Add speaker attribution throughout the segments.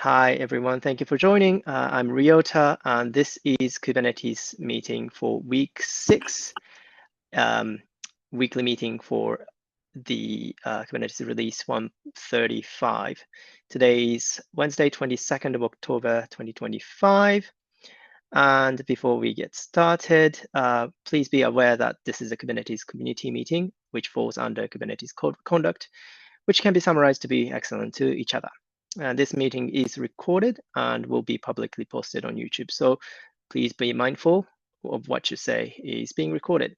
Speaker 1: Hi, everyone. Thank you for joining. I'm Ryota, and this is Kubernetes meeting for week 6, weekly meeting for the Kubernetes release 135. Today is Wednesday, 22nd of October, 2025. And before we get started, please be aware that this is a Kubernetes community meeting, which falls under Kubernetes code of conduct, which can be summarized to be excellent to each other. And this meeting is recorded and will be publicly posted on YouTube. So please be mindful of what you say is being recorded.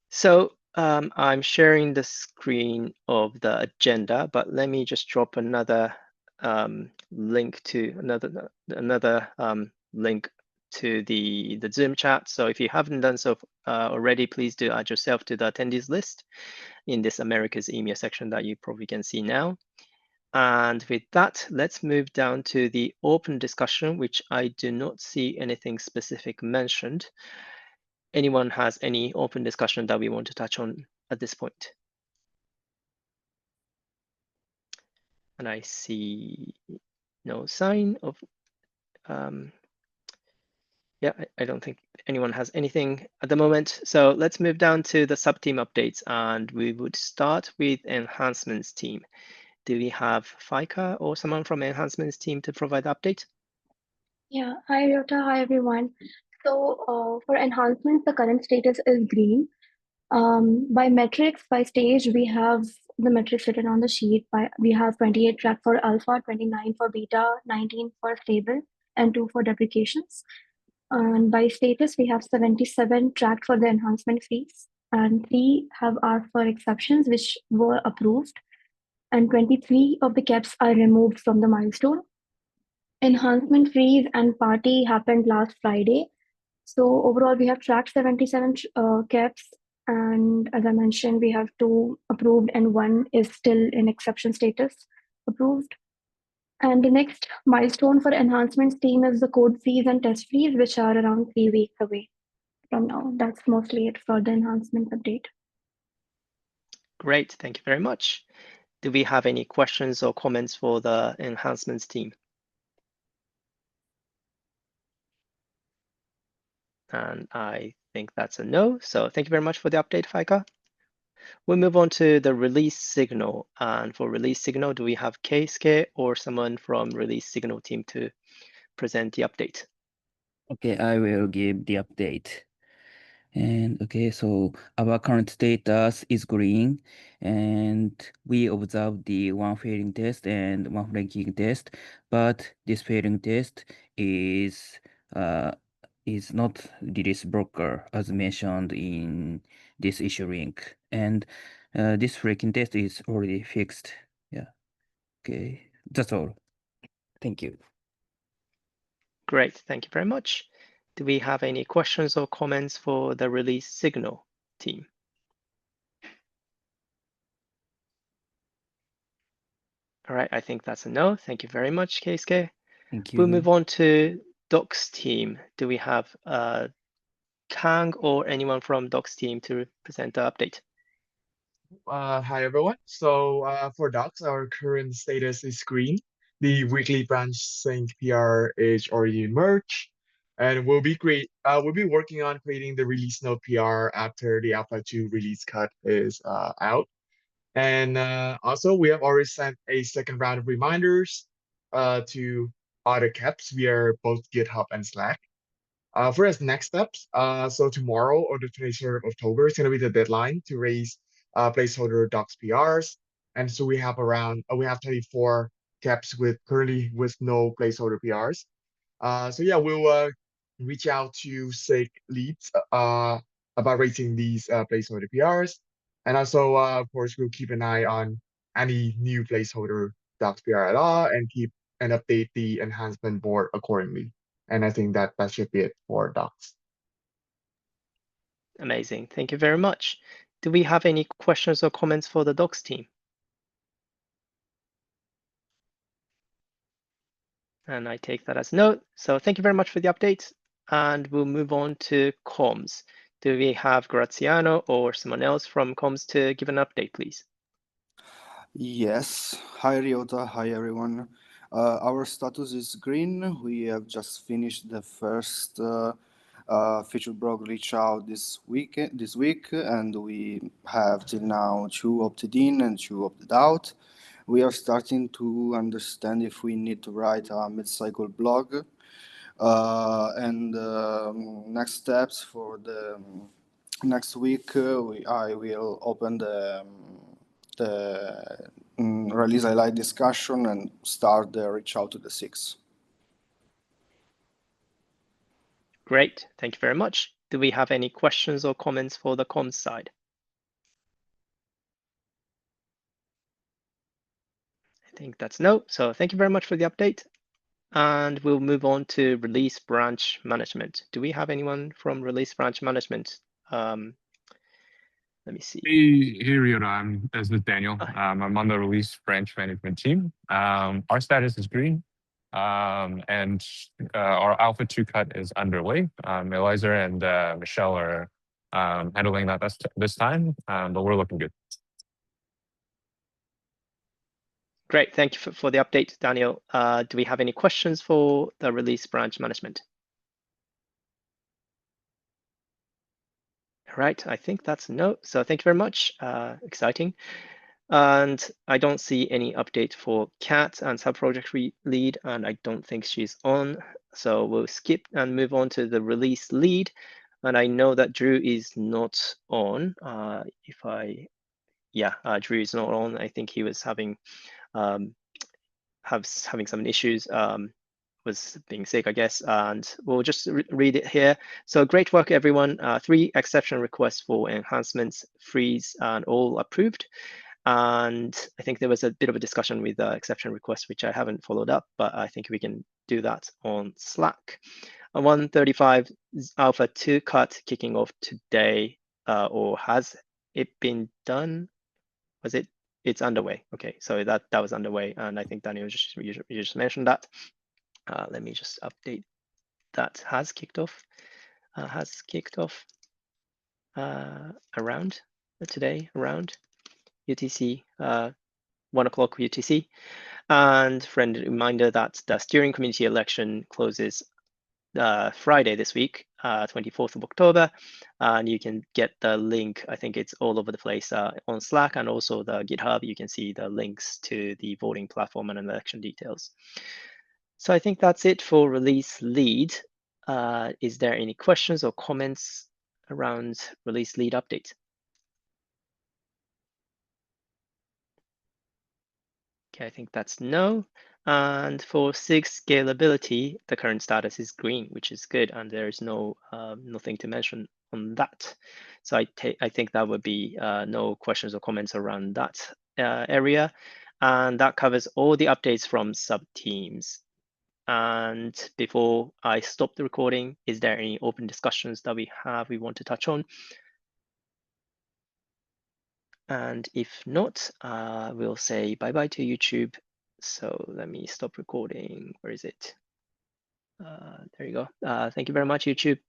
Speaker 1: So I'm sharing the screen of the agenda, but let me just drop another link to another link to the Zoom chat. So if you haven't done so already, please do add yourself to the attendees list in this America's EMEA section that you probably can see now. And with that, let's move down to the open discussion, which I do not see anything specific mentioned. Anyone has any open discussion that we want to touch on at this point? And I see no sign of, yeah, I don't think anyone has anything at the moment. So let's move down to the sub-team updates, and we would start with enhancements team. Do we have Faika or someone from enhancements team to provide the update?
Speaker 2: Yeah, hi Ryota, hi everyone. So for enhancements, the current status is green. By metrics, by stage, we have the metrics written on the sheet. We have 28 tracked for alpha, 29 for beta, 19 for stable, and 2 for deprecations. And by status, we have 77 tracked for the enhancement fees, and 3 have asked for exceptions, which were approved, and 23 of the caps are removed from the milestone. Enhancement freeze and party happened last Friday. So overall, we have tracked 77 caps, and as I mentioned, we have 2 approved and 1 is still in exception status approved. And the next milestone for enhancements team is the code freeze and test freeze, which are around 3 weeks away from now. That's mostly it for the enhancements update.
Speaker 1: Great, thank you very much. Do we have any questions or comments for the enhancements team? And I think that's a no. So thank you very much for the update, Faika. We'll move on to the release signal. And for release signal, do we have Keisuke or someone from release signal team to present the update?
Speaker 3: Okay, I will give the update. And okay, so our current status is green, and we observed the one failing test and one flanking test, but this failing test is not release blocker as mentioned in this issue link, and this flanking test is already fixed. Yeah. Okay, that's all. Thank you.
Speaker 1: Great, thank you very much. Do we have any questions or comments for the release signal team? All right, I think that's a no. Thank you very much, Keisuke.
Speaker 3: Thank you.
Speaker 1: We'll move on to Docs team. Do we have Kang or anyone from Docs team to present the update?
Speaker 4: Hi everyone. So for docs, our current status is green. The weekly branch sync PR is already merged, and we'll be working on creating the release note PR after the Alpha 2 release cut is out. And also, we have already sent a second round of reminders to other caps via both GitHub and Slack. For us next steps, so tomorrow or the 23rd of October is going to be the deadline to raise placeholder docs PRs. And so we have 24 caps currently with no placeholder PRs. So yeah, we'll reach out to SIG leads about raising these placeholder PRs. And also, of course, we'll keep an eye on any new placeholder docs PR at all and update the enhancement board accordingly. And I think that should be it for docs.
Speaker 1: Amazing, thank you very much. Do we have any questions or comments for the docs team? And I take that as no. So thank you very much for the update. And we'll move on to comms. Do we have Graziano or someone else from comms to give an update, please?
Speaker 5: Yes. Hi, Ryota. Hi, everyone. Our status is green. We have just finished the first feature blog reach out this week, and we have till now 2 opted in and 2 opted out. We are starting to understand if we need to write a mid-cycle blog. And next steps for the next week, I will open the release highlight discussion and start the reach out to the SIGs.
Speaker 1: Great, thank you very much. Do we have any questions or comments for the comms side? I think that's no. So thank you very much for the update. And we'll move on to release branch management. Do we have anyone from release branch management? Let me see.
Speaker 6: Hey, Ryota, this is Daniel. I'm on the release branch management team. Our status is green, and our Alpha 2 cut is underway. Eliza and Michelle are handling that this time, but we're looking good.
Speaker 1: Great, thank you for the update, Daniel. Do we have any questions for the release branch management? All right, I think that's no. So thank you very much. Exciting. And I don't see any update for Kat and sub-project lead, and I don't think she's on. So we'll skip and move on to the release lead. And I know that Drew is not on. Drew is not on. I think he was having some issues. Was being sick, I guess, and we'll just read it here. So great work, everyone. 3 exception requests for enhancements, freeze, and all approved. And I think there was a bit of a discussion with the exception request, which I haven't followed up, but I think we can do that on Slack. 135 Alpha 2 cut kicking off today, or has it been done? Was it? It's underway. Okay, so that was underway, and I think Daniel you just mentioned that. Let me just update that has kicked off. Around today, around UTC, 1 o'clock UTC. And friendly reminder that the steering committee election closes Friday this week, 24th of October. And you can get the link, I think it's all over the place on Slack and also the GitHub. You can see the links to the voting platform and election details. So I think that's it for release lead. Is there any questions or comments around release lead update? Okay, I think that's no. And for SIG scalability, the current status is green, which is good, and there is no nothing to mention on that. So I think that would be no questions or comments around that area, and that covers all the updates from sub teams. And before I stop the recording, is there any open discussions that we want to touch on? And if not, we'll say bye-bye to YouTube. So let me stop recording. Where is it? There you go. Thank you very much, YouTube.